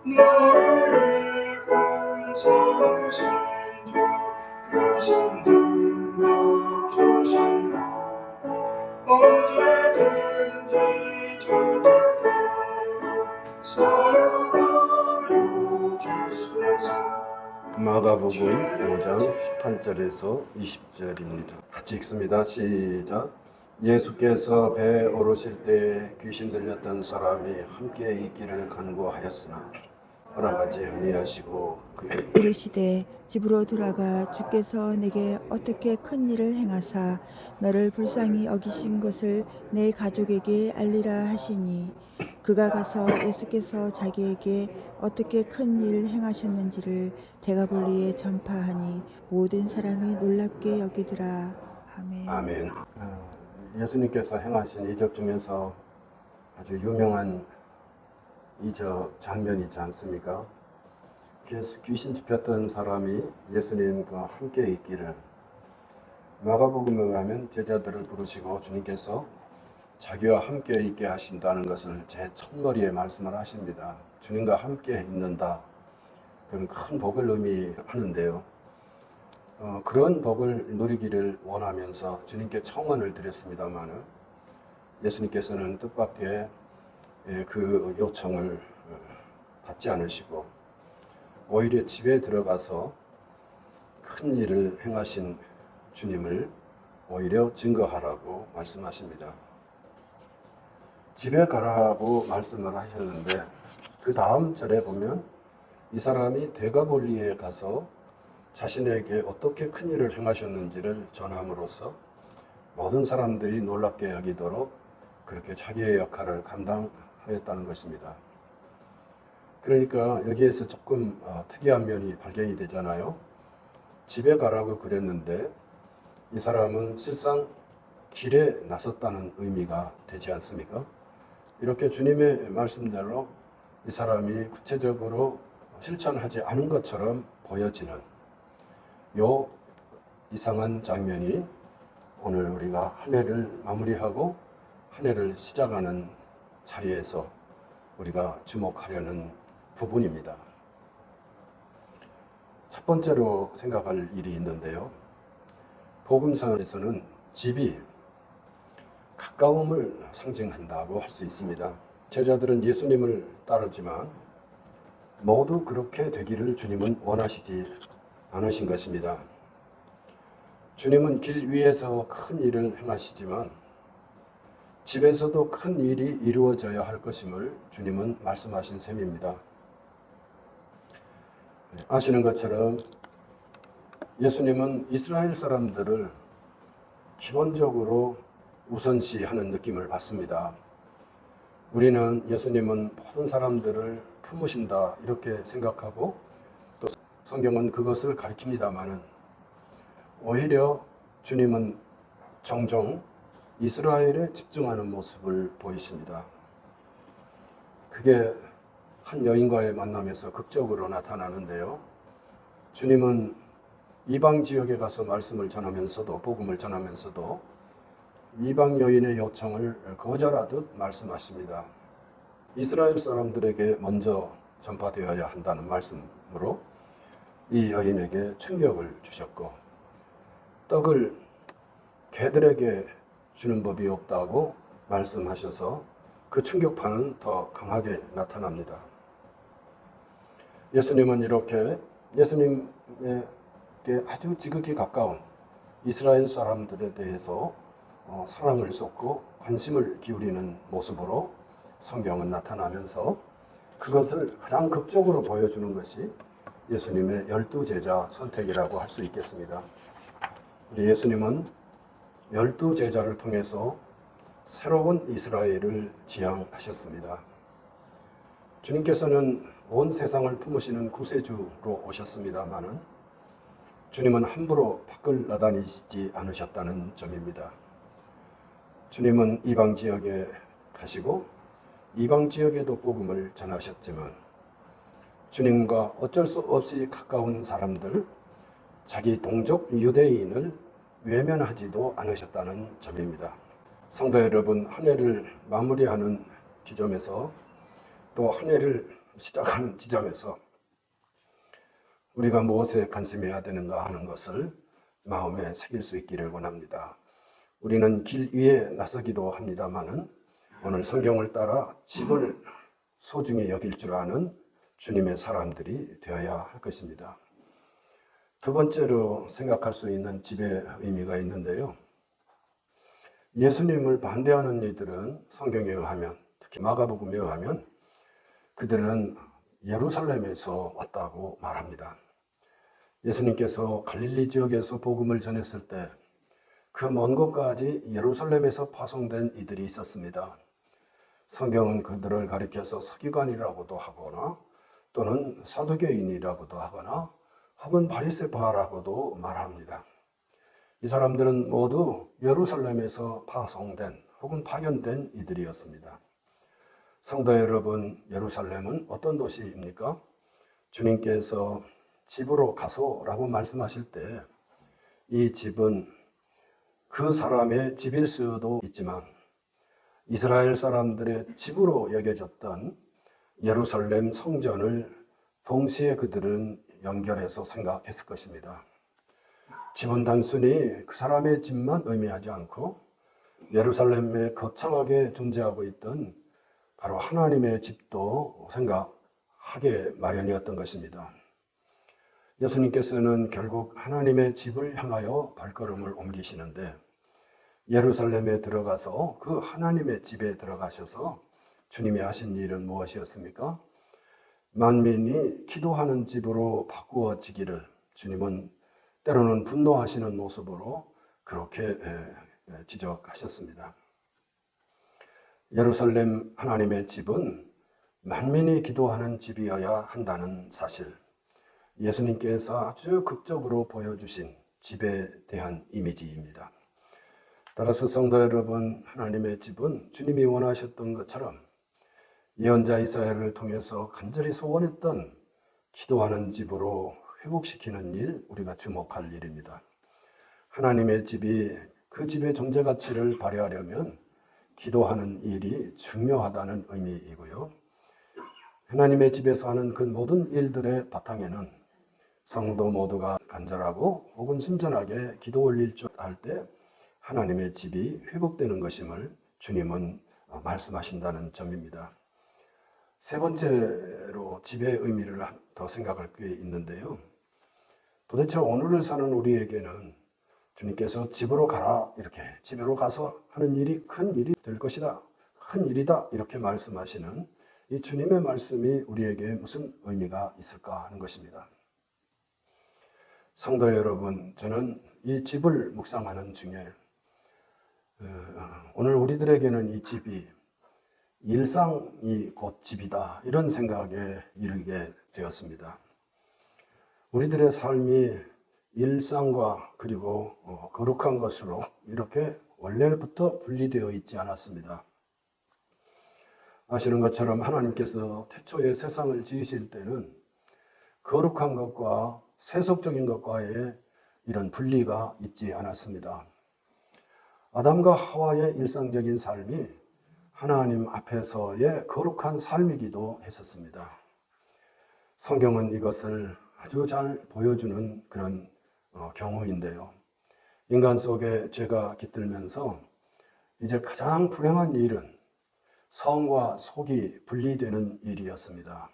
나를 건성하신 주 하신 능력 주신다. 언제든지 주답게 사용하여 주소서. 마가복음 5장 18절에서 20절입니다. 같이 읽습니다. 시작. 예수께서 배에 오르실 때 귀신 들렸던 사람이 함께 있기를 간구하였으나 허락하지 아니하시고 이르시되 집으로 돌아가 주께서 내게 어떻게 큰 일을 행하사 너를 불쌍히 여기신 것을 내 가족에게 알리라 하시니 그가 가서 예수께서 자기에게 어떻게 큰 일을 행하셨는지를 데가볼리에 전파하니 모든 사람이 놀랍게 여기더라. 아멘. 아멘. 예수님께서 행하신 이적 중에서 아주 유명한 이적 장면이 있지 않습니까? 귀신 잡혔던 사람이 예수님과 함께 있기를, 마가복음에 가면 제자들을 부르시고 주님께서 자기와 함께 있게 하신다는 것을 제 첫머리에 말씀을 하십니다. 주님과 함께 있는다, 그런 큰 복을 의미하는데요. 그런 복을 누리기를 원하면서 주님께 청원을 드렸습니다마는 예수님께서는 뜻밖의 그 요청을 받지 않으시고 오히려 집에 들어가서 큰 일을 행하신 주님을 오히려 증거하라고 말씀하십니다. 집에 가라고 말씀을 하셨는데 그 다음 절에 보면 이 사람이 데가볼리에 가서 자신에게 어떻게 큰 일을 행하셨는지를 전함으로써 모든 사람들이 놀랍게 여기도록 그렇게 자기의 역할을 감당하였다는 것입니다. 그러니까 여기에서 조금 특이한 면이 발견이 되잖아요. 집에 가라고 그랬는데 이 사람은 실상 길에 나섰다는 의미가 되지 않습니까? 이렇게 주님의 말씀대로 이 사람이 구체적으로 실천하지 않은 것처럼 보여지는 요 이상한 장면이 오늘 우리가 한 해를 마무리하고 한 해를 시작하는 자리에서 우리가 주목하려는 부분입니다. 첫 번째로 생각할 일이 있는데요. 복음서에서는 집이 가까움을 상징한다고 할 수 있습니다. 제자들은 예수님을 따르지만 모두 그렇게 되기를 주님은 원하시지 않으신 것입니다. 주님은 길 위에서 큰 일을 행하시지만 집에서도 큰 일이 이루어져야 할 것임을 주님은 말씀하신 셈입니다. 아시는 것처럼 예수님은 이스라엘 사람들을 기본적으로 우선시하는 느낌을 받습니다. 우리는 예수님은 모든 사람들을 품으신다 이렇게 생각하고 또 성경은 그것을 가리킵니다마는 오히려 주님은 종종 이스라엘에 집중하는 모습을 보이십니다. 그게 한 여인과의 만남에서 극적으로 나타나는데요. 주님은 이방 지역에 가서 말씀을 전하면서도 복음을 전하면서도 이방 여인의 요청을 거절하듯 말씀하십니다. 이스라엘 사람들에게 먼저 전파되어야 한다는 말씀으로 이 여인에게 충격을 주셨고 떡을 개들에게 주는 법이 없다고 말씀하셔서 그 충격파는 더 강하게 나타납니다. 예수님은 이렇게 예수님에게 아주 지극히 가까운 이스라엘 사람들에 대해서 사랑을 쏟고 관심을 기울이는 모습으로 성경은 나타나면서 그것을 가장 극적으로 보여주는 것이 예수님의 12제자 선택이라고 할 수 있겠습니다. 우리 예수님은 12제자를 통해서 새로운 이스라엘을 지향하셨습니다. 주님께서는 온 세상을 품으시는 구세주로 오셨습니다마는 주님은 함부로 밖을 나다니시지 않으셨다는 점입니다. 주님은 이방 지역에 가시고 이방 지역에도 복음을 전하셨지만 주님과 어쩔 수 없이 가까운 사람들, 자기 동족 유대인을 외면하지도 않으셨다는 점입니다. 성도 여러분, 한 해를 마무리하는 지점에서 또 한 해를 시작하는 지점에서 우리가 무엇에 관심해야 되는가 하는 것을 마음에 새길 수 있기를 원합니다. 우리는 길 위에 나서기도 합니다마는 오늘 성경을 따라 집을 소중히 여길 줄 아는 주님의 사람들이 되어야 할 것입니다. 두 번째로 생각할 수 있는 집의 의미가 있는데요. 예수님을 반대하는 이들은 성경에 의하면, 특히 마가복음에 의하면 그들은 예루살렘에서 왔다고 말합니다. 예수님께서 갈릴리 지역에서 복음을 전했을 때 그 먼 곳까지 예루살렘에서 파송된 이들이 있었습니다. 성경은 그들을 가리켜서 서기관이라고도 하거나 또는 사두개인이라고도 하거나 혹은 바리새파라고도 말합니다. 이 사람들은 모두 예루살렘에서 파송된 혹은 파견된 이들이었습니다. 성도 여러분, 예루살렘은 어떤 도시입니까? 주님께서 집으로 가소라고 말씀하실 때 이 집은 그 사람의 집일 수도 있지만 이스라엘 사람들의 집으로 여겨졌던 예루살렘 성전을 동시에 그들은 연결해서 생각했을 것입니다. 집은 단순히 그 사람의 집만 의미하지 않고 예루살렘에 거창하게 존재하고 있던 바로 하나님의 집도 생각하게 마련이었던 것입니다. 예수님께서는 결국 하나님의 집을 향하여 발걸음을 옮기시는데 예루살렘에 들어가서 그 하나님의 집에 들어가셔서 주님이 하신 일은 무엇이었습니까? 만민이 기도하는 집으로 바꾸어지기를 주님은 때로는 분노하시는 모습으로 그렇게 지적하셨습니다. 예루살렘 하나님의 집은 만민이 기도하는 집이어야 한다는 사실, 예수님께서 아주 극적으로 보여주신 집에 대한 이미지입니다. 따라서 성도 여러분, 하나님의 집은 주님이 원하셨던 것처럼 예언자 이사야를 통해서 간절히 소원했던 기도하는 집으로 회복시키는 일, 우리가 주목할 일입니다. 하나님의 집이 그 집의 존재 가치를 발휘하려면 기도하는 일이 중요하다는 의미이고요. 하나님의 집에서 하는 그 모든 일들의 바탕에는 성도 모두가 간절하고 혹은 순전하게 기도 올릴 줄 알 때 하나님의 집이 회복되는 것임을 주님은 말씀하신다는 점입니다. 세 번째로 집의 의미를 더 생각할 게 있는데요. 도대체 오늘을 사는 우리에게는 주님께서 집으로 가라, 이렇게 집으로 가서 하는 일이 큰 일이 될 것이다, 큰 일이다, 이렇게 말씀하시는 이 주님의 말씀이 우리에게 무슨 의미가 있을까 하는 것입니다. 성도 여러분, 저는 이 집을 묵상하는 중에 오늘 우리들에게는 이 집이 일상이 곧 집이다, 이런 생각에 이르게 되었습니다. 우리들의 삶이 일상과 그리고 거룩한 것으로 이렇게 원래부터 분리되어 있지 않았습니다. 아시는 것처럼 하나님께서 태초에 세상을 지으실 때는 거룩한 것과 세속적인 것과의 이런 분리가 있지 않았습니다. 아담과 하와의 일상적인 삶이 하나님 앞에서의 거룩한 삶이기도 했었습니다. 성경은 이것을 아주 잘 보여주는 그런 경우인데요. 인간 속에 죄가 깃들면서 이제 가장 불행한 일은 성과 속이 분리되는 일이었습니다.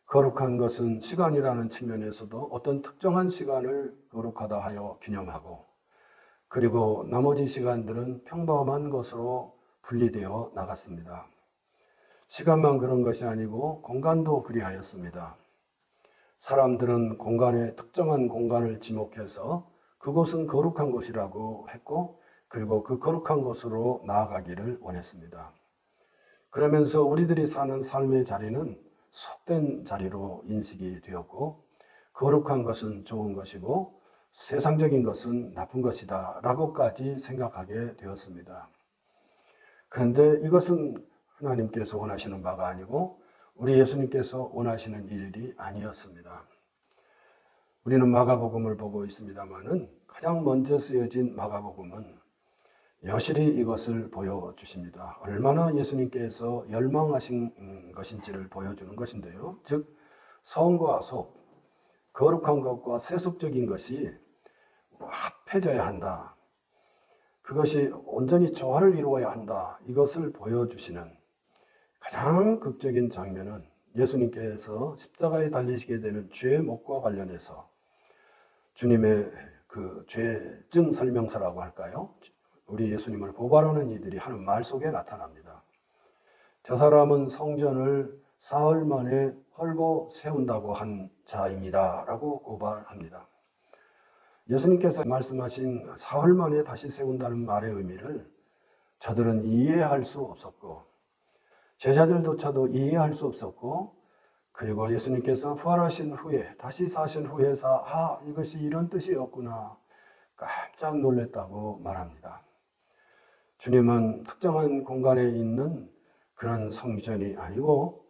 거룩한 것은 시간이라는 측면에서도 어떤 특정한 시간을 거룩하다 하여 기념하고, 그리고 나머지 시간들은 평범한 것으로 분리되어 나갔습니다. 시간만 그런 것이 아니고 공간도 그리하였습니다. 사람들은 공간에 특정한 공간을 지목해서 그곳은 거룩한 곳이라고 했고, 그리고 그 거룩한 곳으로 나아가기를 원했습니다. 그러면서 우리들이 사는 삶의 자리는 속된 자리로 인식이 되었고, 거룩한 것은 좋은 것이고 세상적인 것은 나쁜 것이다 라고까지 생각하게 되었습니다. 그런데 이것은 하나님께서 원하시는 바가 아니고 우리 예수님께서 원하시는 일이 아니었습니다. 우리는 마가복음을 보고 있습니다마는 가장 먼저 쓰여진 마가복음은 여실히 이것을 보여주십니다. 얼마나 예수님께서 열망하신 것인지를 보여주는 것인데요. 즉 성과 속, 거룩한 것과 세속적인 것이 합해져야 한다. 그것이 온전히 조화를 이루어야 한다. 이것을 보여주시는 가장 극적인 장면은 예수님께서 십자가에 달리시게 되는 죄의 목과 관련해서 주님의 그 죄증 설명서라고 할까요? 우리 예수님을 고발하는 이들이 하는 말 속에 나타납니다. 저 사람은 성전을 사흘 만에 헐고 세운다고 한 자입니다. 라고 고발합니다. 예수님께서 말씀하신 사흘 만에 다시 세운다는 말의 의미를 저들은 이해할 수 없었고 제자들조차도 이해할 수 없었고 그리고 예수님께서 부활하신 후에 다시 사신 후에서 이것이 이런 뜻이었구나 깜짝 놀랐다고 말합니다. 주님은 특정한 공간에 있는 그런 성전이 아니고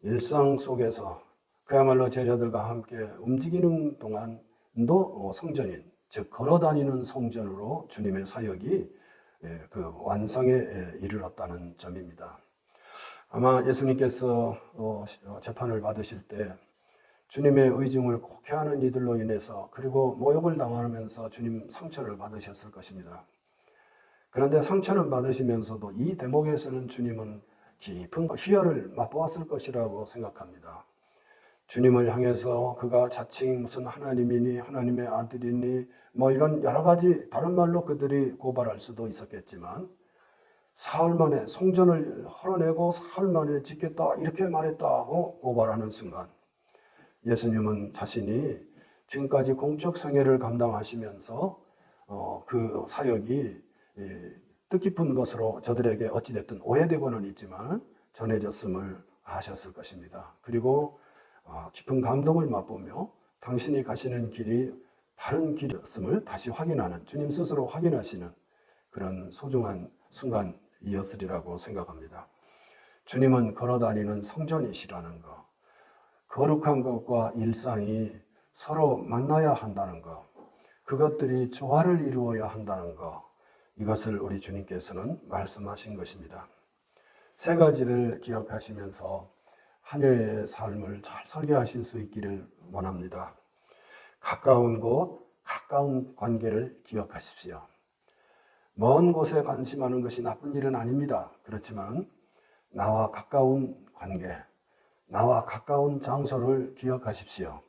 일상 속에서 그야말로 제자들과 함께 움직이는 동안도 성전인, 즉 걸어다니는 성전으로 주님의 사역이 그 완성에 이르렀다는 점입니다. 아마 예수님께서 재판을 받으실 때 주님의 의중을 곡해하는 이들로 인해서 그리고 모욕을 당하면서 주님 상처를 받으셨을 것입니다. 그런데 상처는 받으시면서도 이 대목에서는 주님은 깊은 희열을 맛보았을 것이라고 생각합니다. 주님을 향해서 그가 자칭 무슨 하나님이니 하나님의 아들이니 이런 여러 가지 다른 말로 그들이 고발할 수도 있었겠지만 사흘 만에 성전을 헐어내고 사흘 만에 짓겠다 이렇게 말했다고 고발하는 순간 예수님은 자신이 지금까지 공적 성회를 감당하시면서 그 사역이 뜻깊은 것으로 저들에게 어찌됐든 오해되고는 있지만 전해졌음을 아셨을 것입니다. 그리고 깊은 감동을 맛보며 당신이 가시는 길이 바른 길이었음을 다시 확인하는 주님 스스로 확인하시는 그런 소중한 순간이었으리라고 생각합니다. 주님은 걸어다니는 성전이시라는 것, 거룩한 것과 일상이 서로 만나야 한다는 것, 그것들이 조화를 이루어야 한다는 것, 이것을 우리 주님께서는 말씀하신 것입니다. 세 가지를 기억하시면서 한 해의 삶을 잘 설계하실 수 있기를 원합니다. 가까운 곳, 가까운 관계를 기억하십시오. 먼 곳에 관심하는 것이 나쁜 일은 아닙니다. 그렇지만 나와 가까운 관계, 나와 가까운 장소를 기억하십시오.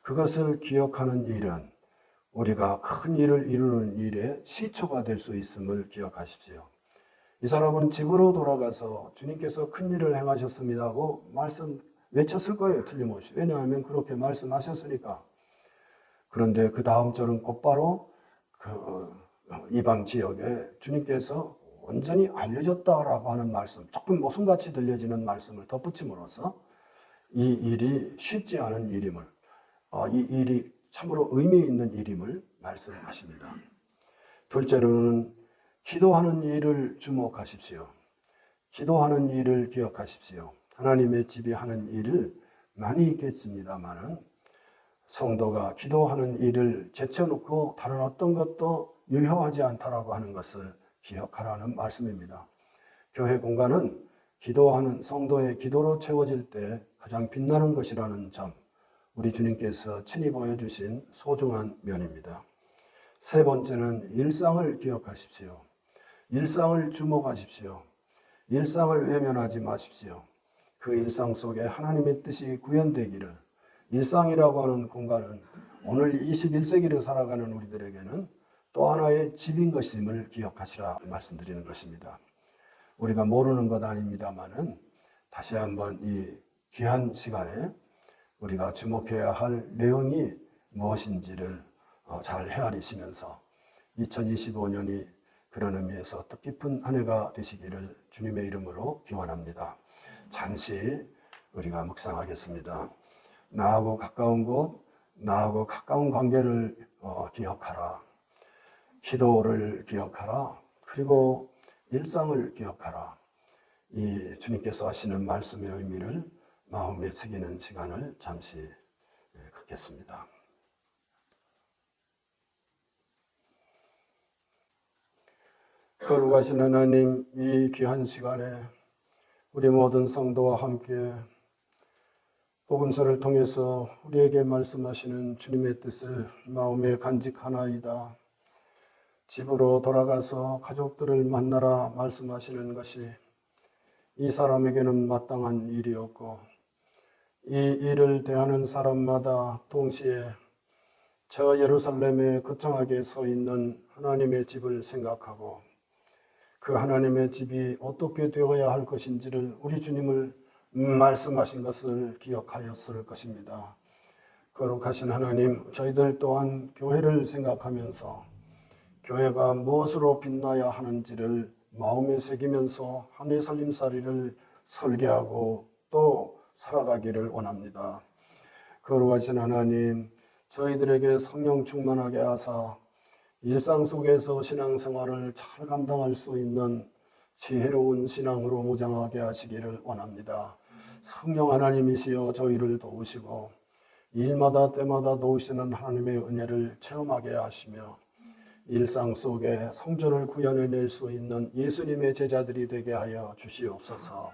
그것을 기억하는 일은 우리가 큰 일을 이루는 일에 시초가 될 수 있음을 기억하십시오. 이 사람은 집으로 돌아가서 주님께서 큰 일을 행하셨습니다고 외쳤을 거예요. 틀림없이. 왜냐하면 그렇게 말씀하셨으니까. 그런데 그 다음 절은 곧바로 그 이방 지역에 주님께서 완전히 알려졌다라고 하는 말씀, 조금 모순같이 들려지는 말씀을 덧붙임으로써 이 일이 쉽지 않은 일임을, 이 일이 참으로 의미 있는 일임을 말씀하십니다. 둘째로는 기도하는 일을 주목하십시오. 기도하는 일을 기억하십시오. 하나님의 집이 하는 일을 많이 있겠습니다만은 성도가 기도하는 일을 제쳐놓고 다른 어떤 것도 유효하지 않다라고 하는 것을 기억하라는 말씀입니다. 교회 공간은 기도하는 성도의 기도로 채워질 때 가장 빛나는 것이라는 점, 우리 주님께서 친히 보여주신 소중한 면입니다. 세 번째는 일상을 기억하십시오. 일상을 주목하십시오. 일상을 외면하지 마십시오. 그 일상 속에 하나님의 뜻이 구현되기를, 일상이라고 하는 공간은 오늘 21세기를 살아가는 우리들에게는 또 하나의 집인 것임을 기억하시라 말씀드리는 것입니다. 우리가 모르는 것 아닙니다만은 다시 한번 이 귀한 시간에 우리가 주목해야 할 내용이 무엇인지를 잘 헤아리시면서 2025년이 그런 의미에서 뜻깊은 한 해가 되시기를 주님의 이름으로 기원합니다. 잠시 우리가 묵상하겠습니다. 나하고 가까운 곳, 나하고 가까운 관계를 기억하라. 기도를 기억하라. 그리고 일상을 기억하라. 이 주님께서 하시는 말씀의 의미를 마음에 새기는 시간을 잠시 갖겠습니다. 거룩하신 하나님, 이 귀한 시간에 우리 모든 성도와 함께 복음서를 통해서 우리에게 말씀하시는 주님의 뜻을 마음에 간직하나이다. 집으로 돌아가서 가족들을 만나라 말씀하시는 것이 이 사람에게는 마땅한 일이었고, 이 일을 대하는 사람마다 동시에 저 예루살렘에 거창하게 서 있는 하나님의 집을 생각하고 그 하나님의 집이 어떻게 되어야 할 것인지를 우리 주님을 말씀하신 것을 기억하였을 것입니다. 거룩하신 하나님, 저희들 또한 교회를 생각하면서 교회가 무엇으로 빛나야 하는지를 마음에 새기면서 한 해 살림살이를 설계하고 또 살아가기를 원합니다. 거룩하신 하나님, 저희들에게 성령 충만하게 하사 일상 속에서 신앙생활을 잘 감당할 수 있는 지혜로운 신앙으로 무장하게 하시기를 원합니다. 성령 하나님이시여 저희를 도우시고 일마다 때마다 도우시는 하나님의 은혜를 체험하게 하시며 일상 속에 성전을 구현해낼 수 있는 예수님의 제자들이 되게 하여 주시옵소서.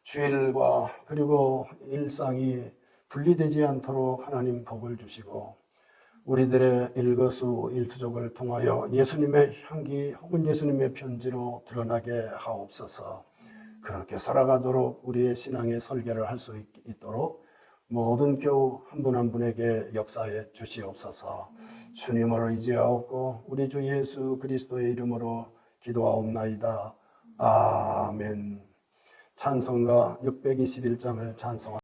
주일과 그리고 일상이 분리되지 않도록 하나님 복을 주시고 우리들의 일거수일투족을 통하여 예수님의 향기 혹은 예수님의 편지로 드러나게 하옵소서. 그렇게 살아가도록 우리의 신앙의 설계를 할 수 있도록 모든 교우 한 분 한 분에게 역사해 주시옵소서. 주님을 의지하옵고 우리 주 예수 그리스도의 이름으로 기도하옵나이다. 아멘. 찬송가 621장을 찬송합니다.